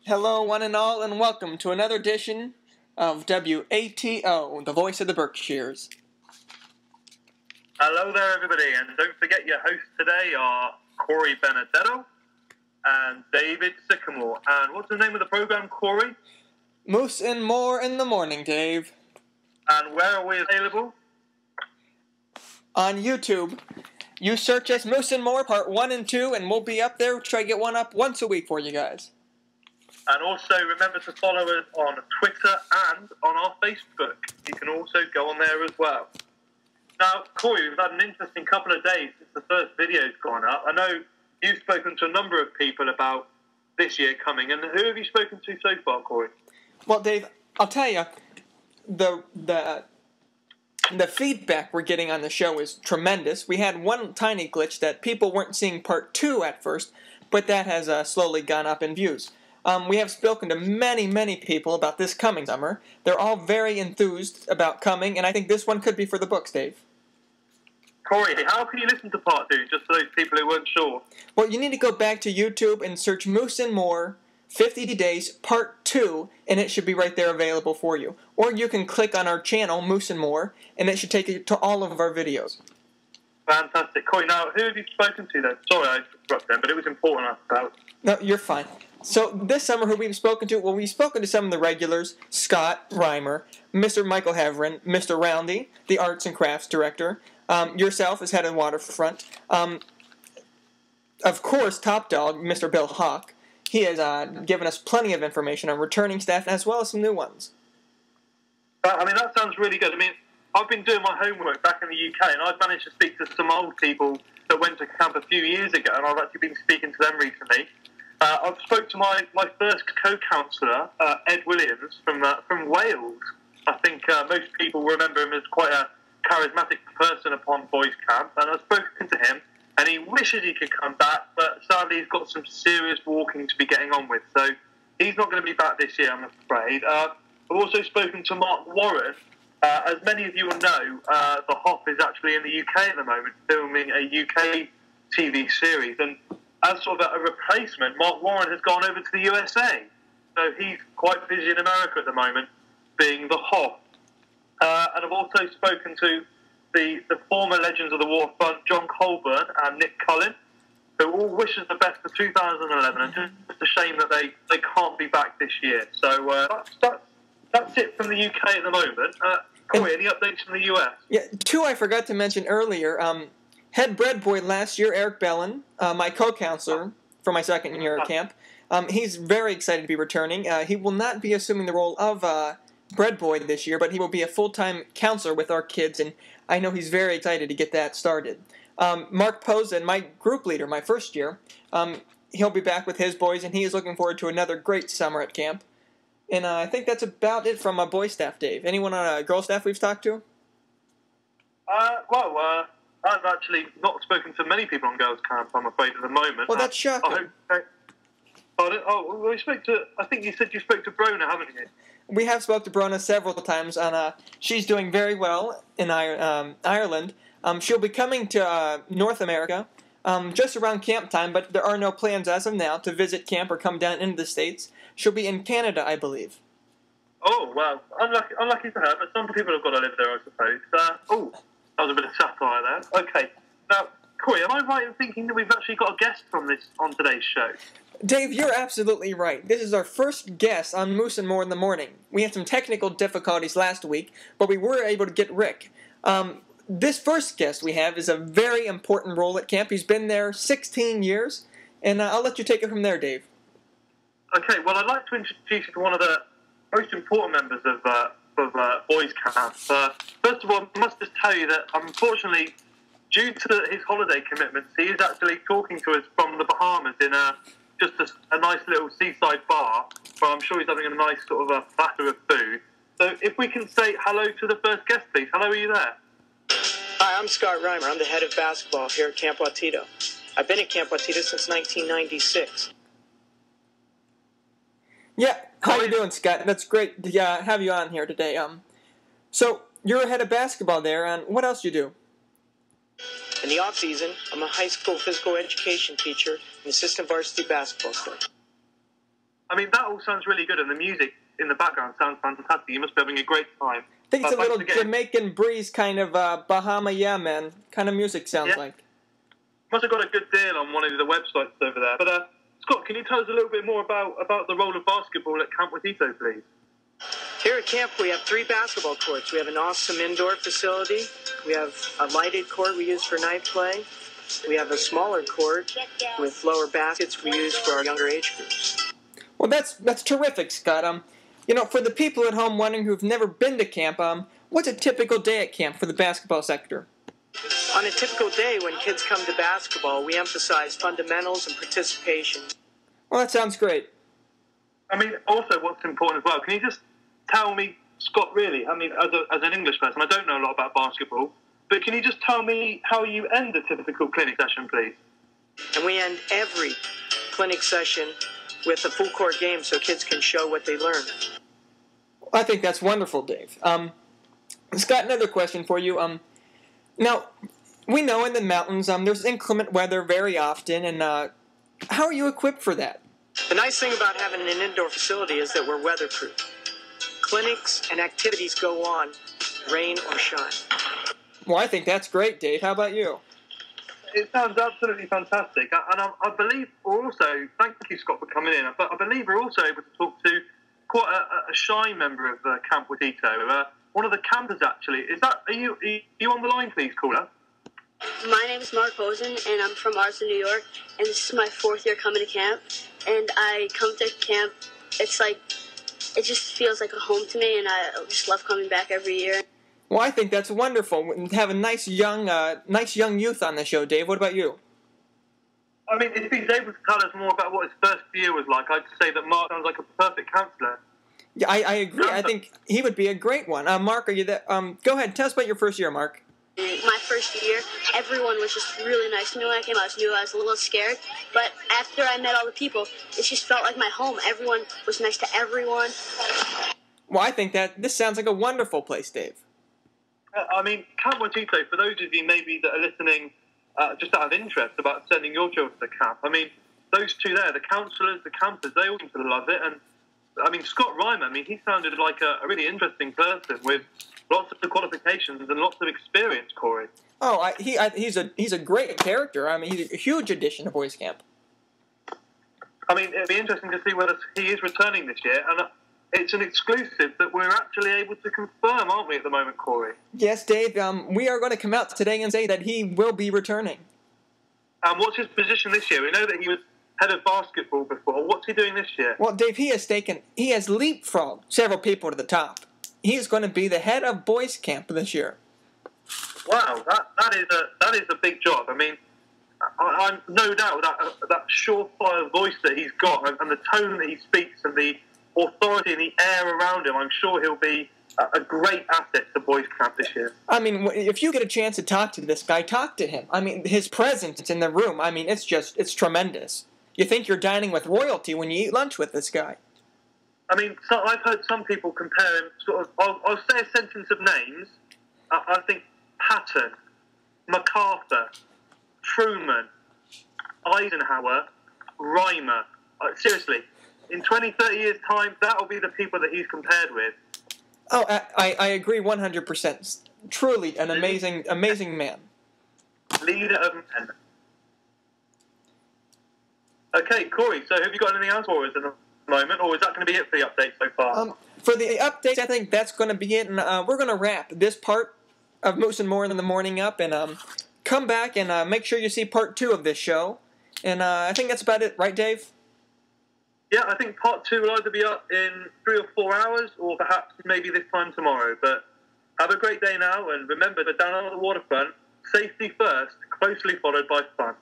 Hello, one and all, and welcome to another edition of WATO, the voice of the Berkshires. Hello there, everybody, and don't forget your hosts today are Corey Benedetto and David Sycamore. And what's the name of the program, Corey? Moose and More in the Morning, Dave. And where are we available? On YouTube. You search us Moose and More Part 1 and 2, and we'll be up there. Try to get one up once a week for you guys. And also remember to follow us on Twitter and on our Facebook. You can also go on there as well. Now, Corey, we've had an interesting couple of days since the first video's gone up. I know you've spoken to a number of people about this year coming, and who have you spoken to so far, Corey? Well, Dave, I'll tell you, the feedback we're getting on the show is tremendous. We had one tiny glitch that people weren't seeing Part 2 at first, but that has slowly gone up in views. We have spoken to many people about this coming summer. They're all very enthused about coming, and I think this one could be for the books, Dave. Corey, how can you listen to Part 2, just for those people who weren't sure? Well, you need to go back to YouTube and search Moose and More 50 Days Part 2, and it should be right there available for you. Or you can click on our channel, Moose and More, and it should take you to all of our videos. Fantastic. Corey, now, who have you spoken to then? Sorry I interrupted them, but it was important I thought. No, you're fine. So this summer, who we've spoken to? Well, we've spoken to some of the regulars: Scott Reimer, Mr. Michael Heverin, Mr. Roundy, the Arts and Crafts Director, yourself as head of Waterfront. Of course, Top Dog, Mr. Bill Hawk. He has given us plenty of information on returning staff as well as some new ones. I mean, that sounds really good. I mean, I've been doing my homework back in the UK, and I've managed to speak to some old people that went to camp a few years ago, and I've actually been speaking to them recently. I've spoke to my first co-counsellor, Ed Williams, from Wales. I think most people remember him as quite a charismatic person upon boys' camp, and I've spoken to him, and he wishes he could come back, but sadly he's got some serious walking to be getting on with, so he's not going to be back this year, I'm afraid. I've also spoken to Mark Warren. As many of you will know, the Hop is actually in the UK at the moment, filming a UK TV series, and as sort of a replacement, Mark Warren has gone over to the USA. So he's quite busy in America at the moment, being the Hop. And I've also spoken to the former legends of the Waterfront, John Colburn and Nick Cullen, who all wish us the best for 2011. And just a shame that they can't be back this year. So that's it from the UK at the moment. Corey, any updates from the US? Yeah, two I forgot to mention earlier. Head bread boy last year, Eric Bellin, my co-counselor for my second year at camp. He's very excited to be returning. He will not be assuming the role of bread boy this year, but he will be a full-time counselor with our kids, and I know he's very excited to get that started. Mark Posen, my group leader, my first year, he'll be back with his boys, and he is looking forward to another great summer at camp. And I think that's about it from my boy staff, Dave. Anyone on girl staff we've talked to? I've actually not spoken to many people on girls' camp, I'm afraid, at the moment. Well, that's shocking. I think you said you spoke to Brona, haven't you? We have spoke to Brona several times, and she's doing very well in Ireland. She'll be coming to North America just around camp time, but there are no plans as of now to visit camp or come down into the States. She'll be in Canada, I believe. Oh, well, unlucky for her, but some people have got to live there, I suppose. That was a bit of satire there. Okay. Now, Corey, am I right in thinking that we've actually got a guest on today's show? Dave, you're absolutely right. This is our first guest on Moose and More in the Morning. We had some technical difficulties last week, but we were able to get Rick. This first guest we have is a very important role at camp. He's been there 16 years, and I'll let you take it from there, Dave. Okay, well, I'd like to introduce you to one of the most important members of boys' camp. First of all, I must just tell you that, unfortunately, due to his holiday commitments, he is actually talking to us from the Bahamas in just a nice little seaside bar, where I'm sure he's having a nice sort of a platter of food. So if we can say hello to the first guest, please. Hello, are you there? Hi, I'm Scott Reimer. I'm the head of basketball here at Camp Watito. I've been at Camp Watito since 1996. Yeah, how you doing, Scott? That's great to have you on here today. So you're head of basketball there, and what else do you do? In the off-season, I'm a high school physical education teacher and assistant varsity basketball coach. I mean, that all sounds really good, and the music in the background sounds fantastic. You must be having a great time. I think it's a little Jamaican breeze kind of Bahama Yeah Man kind of music sounds like. Must have got a good deal on one of the websites over there. But Scott, can you tell us a little bit more about the role of basketball at Camp Watito, please? Here at camp, we have 3 basketball courts. We have an awesome indoor facility. We have a lighted court we use for night play. We have a smaller court with lower baskets we use for our younger age groups. Well, that's terrific, Scott. For the people at home wondering who've never been to camp, what's a typical day at camp for the basketball sector? On a typical day when kids come to basketball, we emphasize fundamentals and participation. Well, that sounds great. I mean, also what's important as well, can you just tell me, Scott, really, I mean, as an English person, I don't know a lot about basketball, but can you just tell me how you end a typical clinic session, please? And we end every clinic session with a full court game so kids can show what they learn. I think that's wonderful, Dave. Scott, another question for you. Now, we know in the mountains there's inclement weather very often, and how are you equipped for that? The nice thing about having an indoor facility is that we're weatherproof. Clinics and activities go on, rain or shine. Well, I think that's great, Dave. How about you? It sounds absolutely fantastic. And I believe we're also, thank you, Scott, for coming in, but I believe we're also able to talk to quite a shy member of Camp Watito, one of the campers, actually. Are you on the line, please, caller? My name is Mark Hosen, and I'm from Marsden, New York, and this is my 4th year coming to camp. And I come to camp, it just feels like a home to me, and I just love coming back every year. Well, I think that's wonderful. Have a nice young youth on the show, Dave. What about you? I mean, if he's able to tell us more about what his first year was like, I'd say that Mark sounds like a perfect counsellor. Yeah, I agree. I think he would be a great one. Mark, are you there? Go ahead. Tell us about your first year, Mark. My first year, everyone was just really nice to me when I came. I was a little scared, but after I met all the people, it just felt like my home. Everyone was nice to everyone. Well, I think that this sounds like a wonderful place, Dave. I mean, Camp Watito, for those of you maybe that are listening just out of interest about sending your children to camp, I mean, those two there, the counsellors, the campers, they all seem to love it. And, I mean, Scott Reimer, I mean, he sounded like a really interesting person with lots of qualifications and lots of experience, Corey. Oh, he's a great character. I mean, he's a huge addition to Boys Camp. I mean, it'd be interesting to see whether he is returning this year, and it's an exclusive that we're actually able to confirm, aren't we, at the moment, Corey? Yes, Dave. We are going to come out today and say that he will be returning. And what's his position this year? We know that he was head of basketball before. What's he doing this year? Well, Dave, he has leapfrogged several people to the top. He is going to be the head of Boys Camp this year. Wow, that is a big job. I mean, I'm no doubt that surefire voice that he's got and the tone that he speaks and the authority and the air around him, I'm sure he'll be a great asset to Boys Camp this year. I mean, if you get a chance to talk to this guy, talk to him. I mean, his presence in the room, I mean, it's tremendous. You think you're dining with royalty when you eat lunch with this guy. I mean, so I've heard some people compare him, sort of, I'll say a sentence of names. I think Patton, MacArthur, Truman, Eisenhower, Reimer. Seriously, in 20, 30 years' time, that will be the people that he's compared with. Oh, I agree 100%. Truly an amazing man. Leader of men. Okay, Corey, so have you got anything else for us at the moment, or is that going to be it for the update so far? For the updates, I think that's going to be it, and we're going to wrap this part of Moose and More in the Morning up, and come back and make sure you see part 2 of this show. And I think that's about it, right, Dave? Yeah, I think part 2 will either be up in 3 or 4 hours, or perhaps maybe this time tomorrow. But have a great day now, and remember that down on the waterfront, safety first, closely followed by fun.